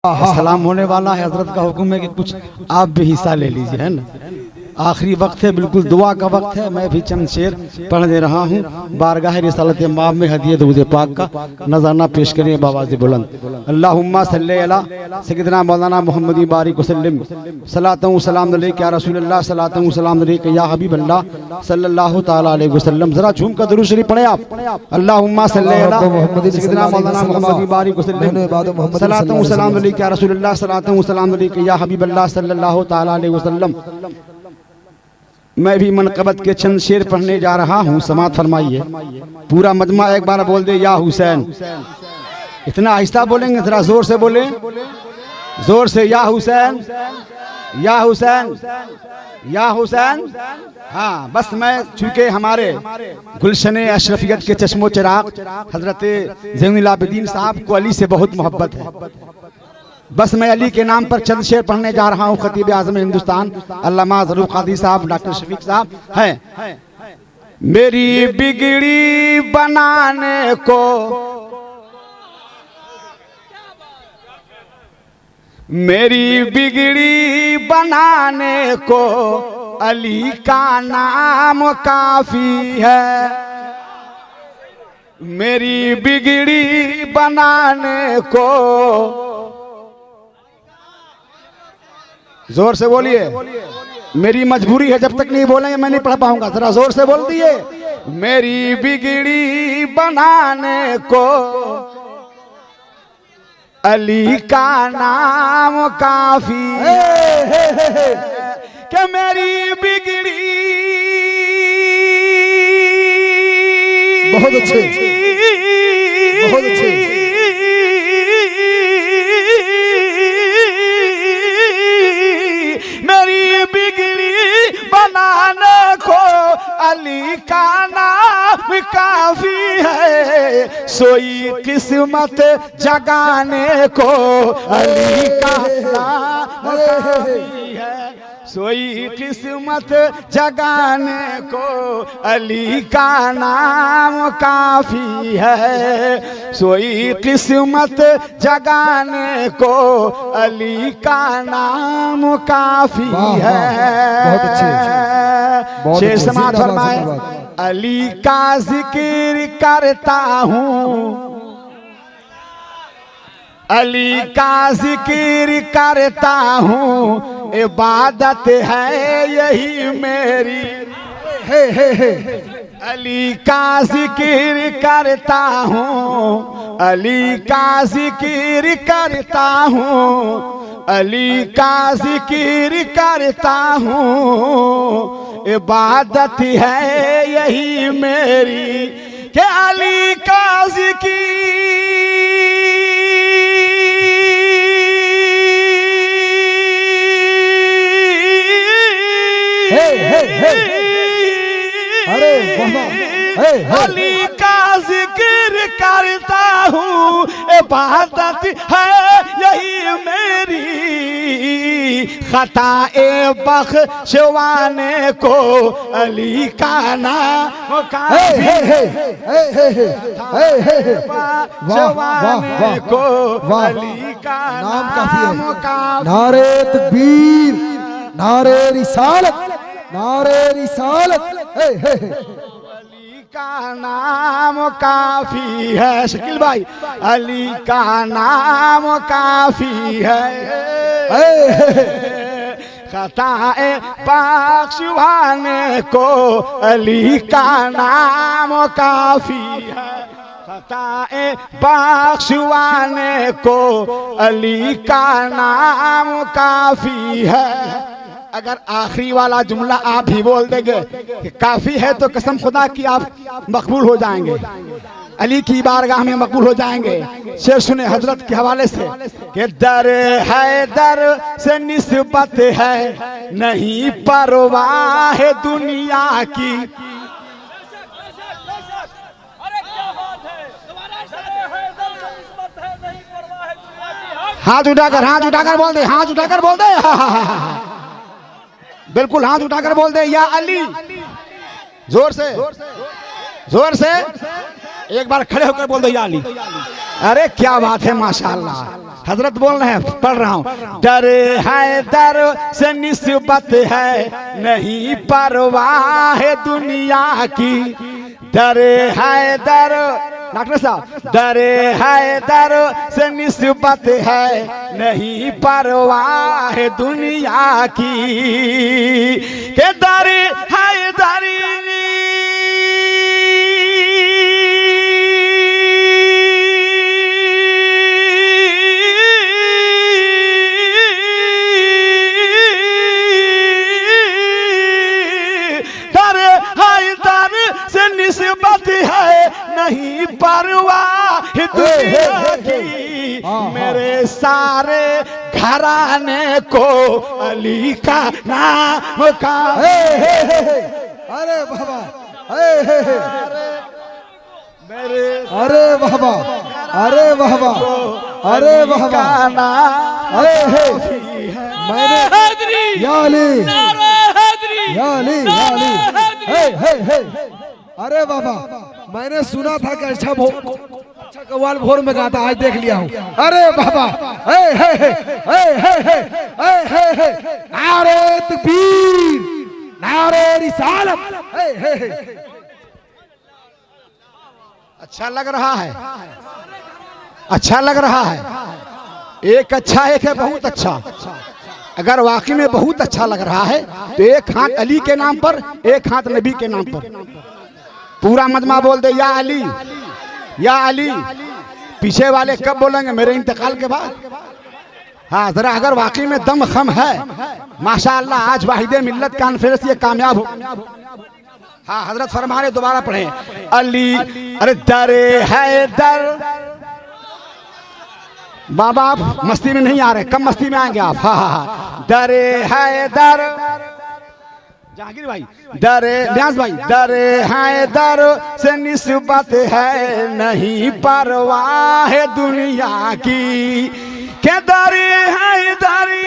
सलाम होने वाला है। हजरत का हुक्म है कि कुछ आप भी हिस्सा ले लीजिए, है ना। आखिरी वक्त है, बिल्कुल दुआ का वक्त है। मैं भी चंद शेर पढ़ दे रहा हूँ। बारगाह रिसालत माब में हदियत दुरूद पाक का नजराना पेश करिए बावाज़ बुलंद। अल्लाहुम्मा सल्ली अला सय्यिदना मौलाना मुहम्मद बारिक वसल्लम सलातु सलाम अलैका या रसूलल्लाह सलातु सलाम अलैका या हबीबल्लाह सल्लल्लाहु तआला अलैहि वसल्लम। जरा झूम कर दुरूद शरीफ पढ़े आप। अल्लाहुम्मा सल्ली अला सय्यिदना मौलाना मुहम्मद बारिक वसल्लम सलातु सलाम अलैका या रसूलल्लाह सलातु सलाम अलैका या हबीबल्लाह सल्लल्लाहु तआला अलैहि वसल्लम। मैं भी मनक़बत के चंद शेर पढ़ने जा रहा हूँ, समात फरमाइए। पूरा मजमा एक बार बोल दे या हुसैन। इतना आहिस्ता बोलेंगे, जरा जोर से बोले, जोर से। या हुसैन, या हुसैन, या हुसैन। हाँ, बस मैं चूँकि हमारे गुलशन अशरफियत के चश्मो चिराग हजरत ज़ैनुल आबिदीन साहब को अली से बहुत मोहब्बत है। बस मैं अली के नाम पर चंद शेर पढ़ने जा रहा हूँ। खतीब आज़म हिंदुस्तान अल्लामा ज़रूर क़ादी साहब, डॉक्टर शफीक साहब हैं। मेरी बिगड़ी बनाने को, मेरी बिगड़ी बनाने को अली का नाम काफी है। मेरी बिगड़ी बनाने को, जोर से बोलिए। मेरी मजबूरी है, जब तक नहीं बोलेंगे मैं नहीं पढ़ पाऊंगा। जरा जोर से बोल दिए। मेरी बिगड़ी बनाने को अली का नाम काफी है कि मेरी बिगड़ी। बहुत अच्छे, बहुत अच्छे। मेरी बिगड़ी बनाने को अली का नाम काफी है। सोई किस्मत जगाने को अली का नाम काफी है। सोई किस्मत जगाने को अली का नाम काफी है। सोई किस्मत जगाने को अली का नाम काफी है। बहुत अच्छे, शेर समात फरमाए। अली का जिक्र करता हूँ, अली का जिक्र करता हूँ, इबादत है यही मेरी। अली का जिक्र करता हूँ, अली का जिक्र करता हूँ, अली का जिक्र करता हूँ, इबादत है यही मेरी कि अली का जिक्र। अली का जिक्र करता हूँ, इबादत है यही मेरी। खताए बख्शवाने को अली का नाम काफी है। बख्शवाने को अली का नाम काफी है। नारे तकबीर, नारे रिसालत, नारे रिसालत। का नाम काफी है। शकील भाई, अली का नाम काफी है। खताए बख्शवाने को अली का नाम काफी है। खताए बख्शवाने को अली का नाम काफी है। अगर आखिरी वाला जुमला आप भी बोल देंगे कि काफी है, तो कसम खुदा की आप मकबूल हो जाएंगे, अली की बारगाह में मकबूल हो जाएंगे। शेर सुने हजरत के हवाले से कि दर है दर से निस्बत है, नहीं परवाह दुनिया की। हाथ उठाकर बोल दे, हाथ उठाकर बोल दे। बिल्कुल हाथ उठाकर बोल दे या अली। जोर से, जोर से एक बार खड़े होकर बोल दो या अली। अरे क्या बात है, माशाअल्लाह। हजरत बोल रहे हैं, पढ़ रहा हूँ। दर हैदर से निस्बत है नहीं परवाह दुनिया की। दर हैदर, डॉक्टर साहब, दर हैदर से निस्बत है नहीं परवाह दुनिया की। के दर हैदरी निस्बत है नहीं परवाह दुनिया की। मेरे सारे घराने को अली का नाम का। अरे बाबा, अरे बाबा, अरे बाबा, अरे बाबा, मैंने या अली, या अली, या अली, अरे बाबा, मैंने सुना था कि अच्छा कव्वाल भोर में गाता, आज देख लिया हूँ। अरे बाबा, नारे तकबीर, नारे रिसालत। अच्छा लग रहा है, अच्छा लग रहा है। एक अच्छा, एक है बहुत अच्छा। अगर वाकई में बहुत अच्छा लग रहा है तो एक हाथ अली के नाम पर, एक हाथ नबी के नाम पर। पूरा मजमा बोल दे या अली, या अली। पीछे वाले कब बोलेंगे? मेरे इंतकाल के बाद। हाँ, जरा अगर वाकई में दम खम है, माशाअल्लाह आज वाहिदे मिल्लत कॉन्फ्रेंस ये कामयाब हो। हाँ, हजरत फरमा रहे, दोबारा पढ़े। अली, अरे दरे है दर। बाबा आप मस्ती में नहीं आ रहे, कम मस्ती में आएंगे आप। हाँ हाँ हाँ, दरे है दर, जहांगीर भाई, दरे न्याज भाई, दरे है दर से निस्बत है नहीं परवाह दुनिया की। के दरे है दरी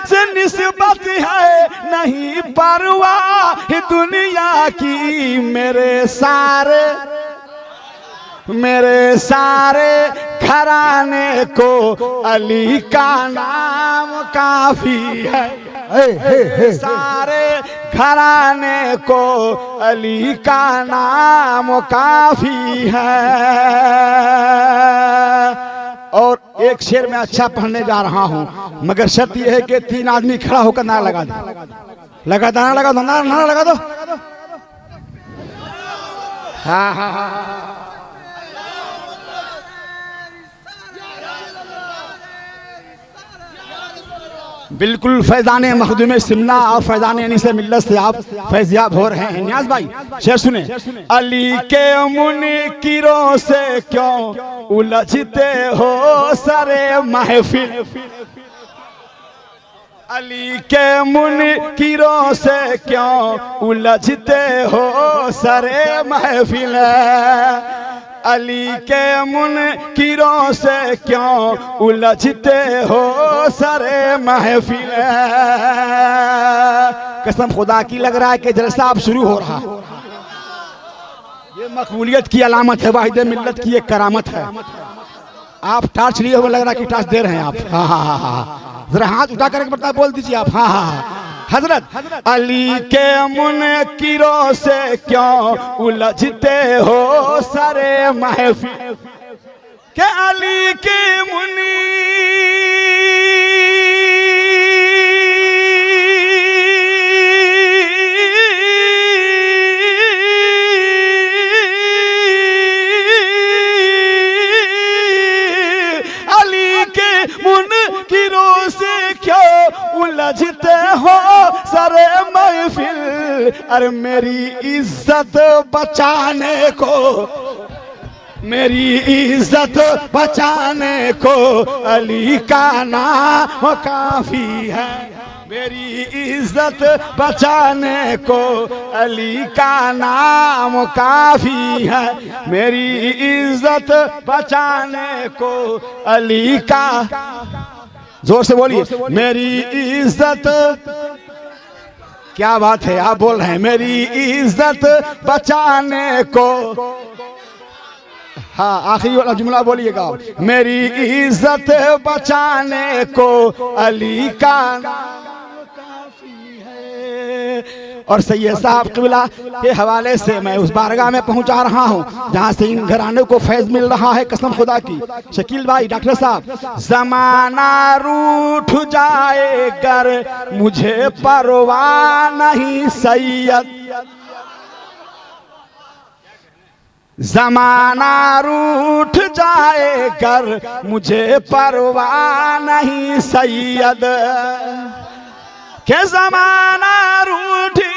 से निस्बत है नहीं परवाह दुनिया की। मेरे सारे घराने को अली का नाम काफी है। सारे घराने को अली का नाम काफी है। और एक शेर में अच्छा पढ़ने जा रहा हूँ, मगर शर्त यह है कि 3 आदमी खड़ा होकर नारा लगा दो। लगा दो, नारा लगा दो, नारा लगा दो। हाँ हाँ हाँ, बिल्कुल फैजाने मखदूम सिमना और फैजाने अनीस मिल्लत से आप फैजियाब हो रहे हैं। न्याज भाई शेर सुने। अली के मुनकिरों से क्यों उलझते हो सरे महफिल। अली के मुनकिरों से क्यों उलझते हो सरे महफिल। अली के मुनकिरों से क्यों उलझते हो सरे महफिल। कसम खुदा की लग रहा है कि जलसा अब शुरू हो रहा है। ये मकबूलियत की अलामत है, वाहिदे मिल्लत की एक करामत है। आप टार्च लिए हुए लग रहा है कि टार्च दे रहे हैं आप। हाँ हाँ हाँ हाँ, जरा हाथ उठा करके बता, बोल दीजिए आप। हाँ हाँ, हजरत अली के मुनकिरों से क्यों उलझते हो सरे महफिल। के अली के मुनकिरों से क्यों उलझते हो सरे महफिल। अरे मेरी इज्जत बचाने को, मेरी इज्जत बचाने को अली का नाम काफी है। मेरी इज्जत बचाने को अली का नाम काफी है। मेरी इज्जत बचाने को अली का। जोर से बोलिए। मेरी इज्जत, क्या बात है, आप बोल रहे हैं। मेरी इज्जत बचाने को, हाँ आखिरी वाला जुमला बोलिएगा। मेरी इज्जत बचाने को अली का नाम काफी है। और सैयद साहब क़िबला के हवाले से मैं उस बारगाह में पहुंचा रहा हूं जहां से इन घराने को फैज मिल रहा है, कसम खुदा की। शकील भाई, डॉक्टर साहब, जमाना रूठ जाए गर मुझे परवाह नहीं सैयद, जमाना रूठ जाए कर मुझे परवाह नहीं सैयद, के जमाना रूठी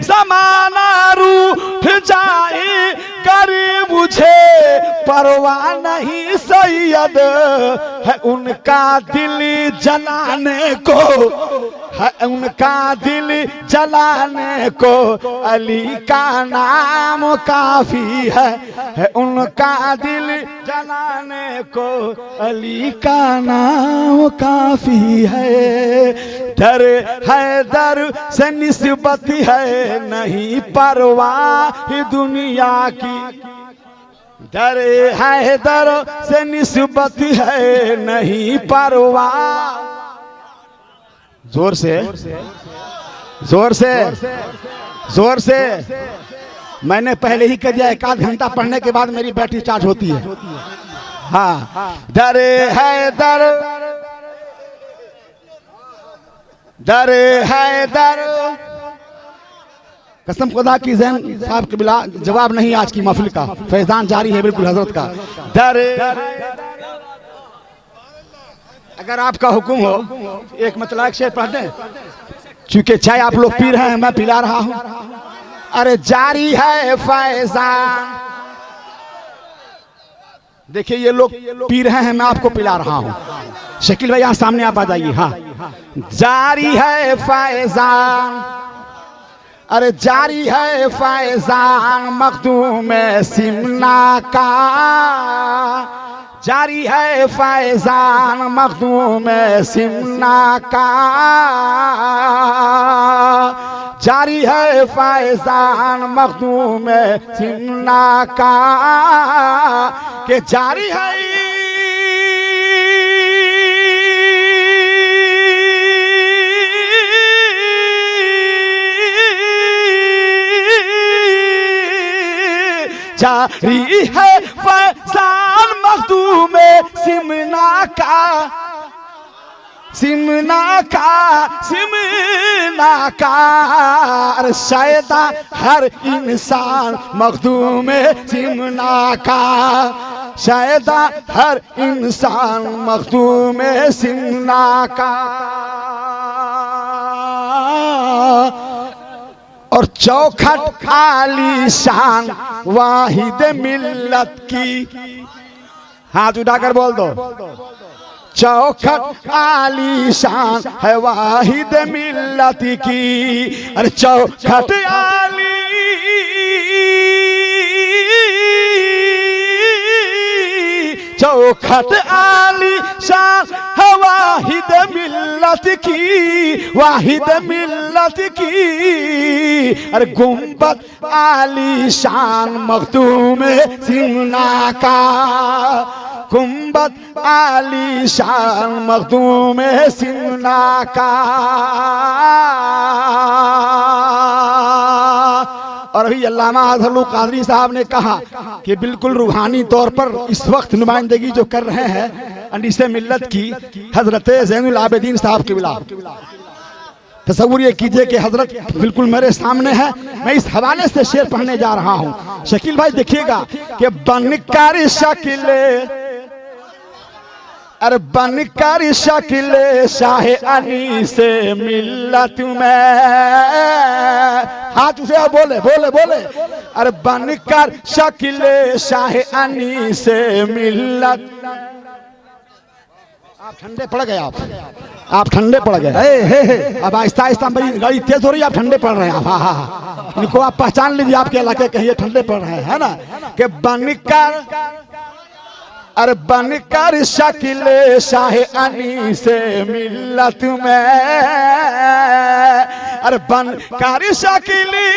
जमाना रूठ जाए कर मुझे परवाह नहीं सैयद, है उनका दिल जलाने को, है उनका दिल जलाने को अली का नाम काफी है उनका दिल जलाने को अली का नाम काफी है। दर है दर से निस्बत है नहीं परवाह दुनिया की, दर है दर से निस्बत है नहीं परवाह। जोर से, जोर से, जोर से। मैंने पहले ही कह दिया, 1 आध घंटा पढ़ने के बाद मेरी बैटरी चार्ज होती है। हाँ, दर है दर, दर है दर, कसम खुदा की। जैन साहब क़िबला जवाब नहीं आज की महफिल का, फैजान जारी है बिल्कुल हजरत का। दर, अगर आपका हुक्म हो एक मतलब एक शेर पढ़ दें, चूंकि चाय आप लोग पी रहे हैं, मैं पिला रहा हूं। अरे जारी है फैजान, देखिए ये लोग पी रहे हैं, मैं आपको पिला रहा हूं। शकील भाई यहाँ सामने आप आ जाइए। हाँ, जारी है फैजान, अरे जारी है फैजान मखदूम सिमना का, जारी है फैजान मखदूम सिमना का, जारी है फैजान मखदूम सिमना का, के जारी है जारी है फैजान मखदूम सिमना का, सिमना का, सिमना का। अरे शायदा हर इंसान मखदूम सिमना का, शायदा हर इंसान मखदूम सिमना का। और चौखट आली शान वाहिद मिल्लत की, हाथ उठाकर बोल दो। चौखट आली शान है वाहिद मिल्लत की, अरे चौखट आली, चौखट आली शान है वाहिद मिल्लत की, वाहिद मिल्लत की। अरे गुंबद आली शान मखदूम सिमना का, गुंबद आली शान मखदूम सिमना का। और अभी अल्लामा अज़हरुल क़ादरी साहब ने कहा कि बिल्कुल रूहानी तौर पर इस वक्त नुमाइंदगी जो कर रहे हैं अनीस मिल्लत की, हजरत ज़ैनुल आबिदीन साहब क़िबला। तसव्वुर ये कीजिए कि हजरत बिल्कुल मेरे सामने है, मैं इस हवाले से शेर पढ़ने जा रहा हूँ। शकील भाई देखिएगा कि बनकर शक्ल, अरे बनकर शक्ल शाह अनीस मिल्लत में, हाथ उसे बोले बोले बोले। अरे बनकर शक्ल शाह अनीस मिल्लत, आप ठंडे पड़ गए आप। आप ठंडे पड़ गए। अब आहिस्ता आहिस्ता मेरी गाड़ी तेज हो रही है, आप ठंडे पड़ रहे हैं। हाँ हाँ हाँ, इनको आप पहचान लीजिए, आपके इलाके कहीं ठंडे पड़ रहे हैं, है ना। कि बनकर, अरे बनकर शकीले शाहे अनी से मिलत में, अरे बनकर शकीली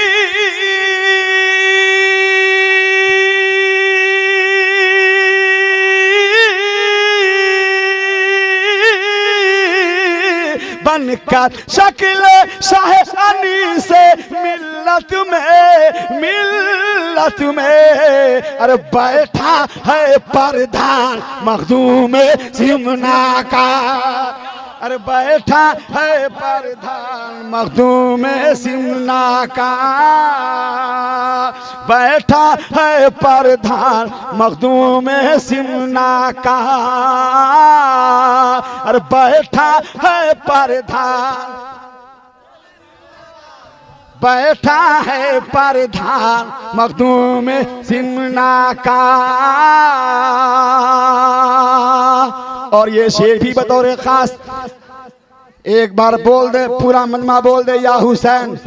बनकर शकील शाहनी से मिल्लत में, अरे बैठा है प्रधान मखदूम सिमना का, अरे बैठा है प्रधान मखदूम सिमना का, बैठा है प्रधान मखदूम सिमना का, अरे बैठा है प्रधान, बैठा है प्रधान मखदूम सिमना का। और ये शेर भी बतौर खास एक बार बोल दे, पूरा मजमा बोल दे, या हुसैन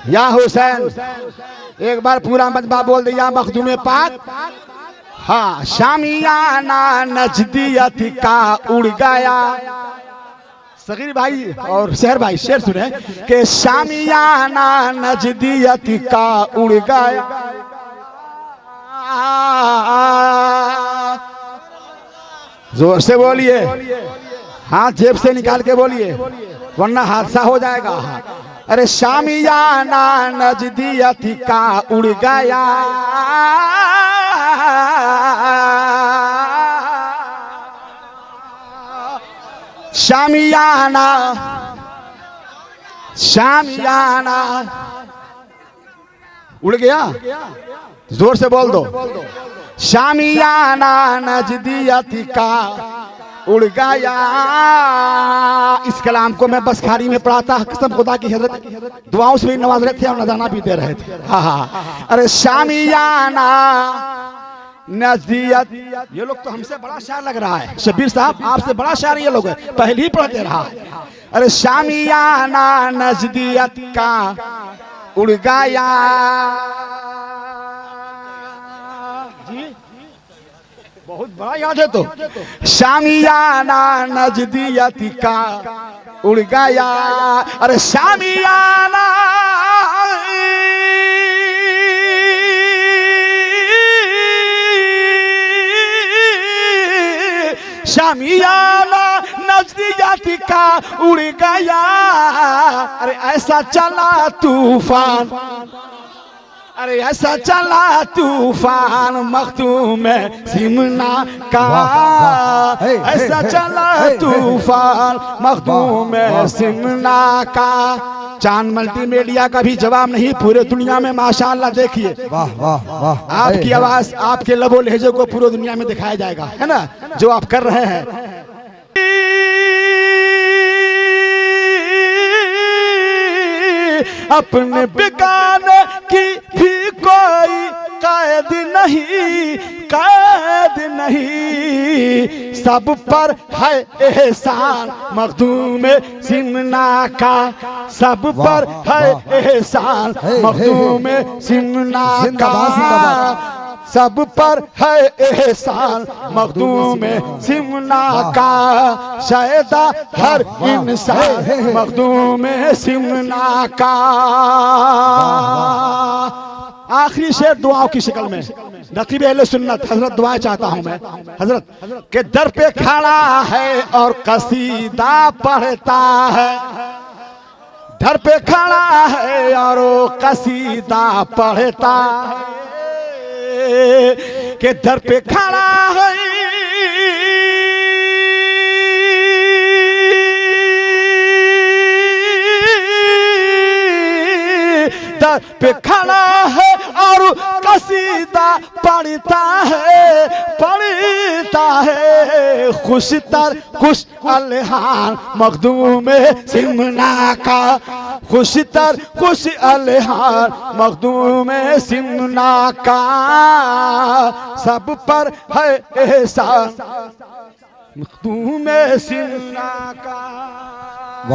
या हुसैन, एक बार पूरा मजमा बोल दे, या मखदूम पाक। हाँ, शामियाना नजदियत का उड़ गया, सगीर भाई और शहर भाई शेर सुने कि शामियाना नजदियत का उड़ गया, जोर से बोलिए, हाथ जेब से निकाल के बोलिए वरना हादसा हो जाएगा। अरे शामियाना नजदियत का उड़ गया, शामियाना शामियाना उड़ गया, जोर से बोल दो, शामियाना नजदियत का उड़ गया। इस कलाम को मैं बस खारी में पढ़ा था, कसम खुदा की हजरत दुआओं से भी नवाज रहे थे और नजाना भी दे रहे थे। हाँ हाँ, अरे शामियाना नजदियत, ये लोग तो हमसे बड़ा शायर लग रहा है, शबीर साहब आपसे बड़ा शायर ये लोग है, पहले ही पढ़ दे रहा है। अरे शामियाना नजदियत का उड़ गया, जी बहुत बड़ा याद है तो, शामियाना नजदियत का उड़ गया, अरे शामियाना शामियाना नजदियत का उड़ गया, अरे ऐसा चला तूफान, अरे ऐसा चला तूफान मखदूम सिमना का, ऐसा चला तूफान मखदूम सिमना का। चांद मल्टीमीडिया का भी जवाब नहीं पूरे दुनिया में, माशाअल्लाह। देखिए वाह वाह वाह, आपकी आवाज, आपके लबो लहजे को पूरे दुनिया में दिखाया जाएगा, है ना, जो आप कर रहे हैं। अपने बिगाने की भी कोई कैद नहीं, कैद नहीं, सब पर है एहसान मखदूम सिमना का, सब पर है एहसान मखदूम सिमना का, सब पर है एहसान मखदूम सिमना का, शायदा हर इंसान मखदूम सिमना का। आखिरी शेर दुआओं की शक्ल में, नकीब अहले सुन्नत हजरत दुआएं चाहता हूं मैं, हजरत के दर पे खड़ा है और कसीदा पढ़ता है, दर पे खड़ा है और कसीदा पढ़ता है, के दर पे खड़ा है दर पे खड़ा है और कसीदा पढ़ता है, पढ़ता है, खुश तर खुश अलहान मखदूम सिमना का, खुश तर खुश अलहान मखदूम सिमना का, सब पर है एहसान मखदूम सीना का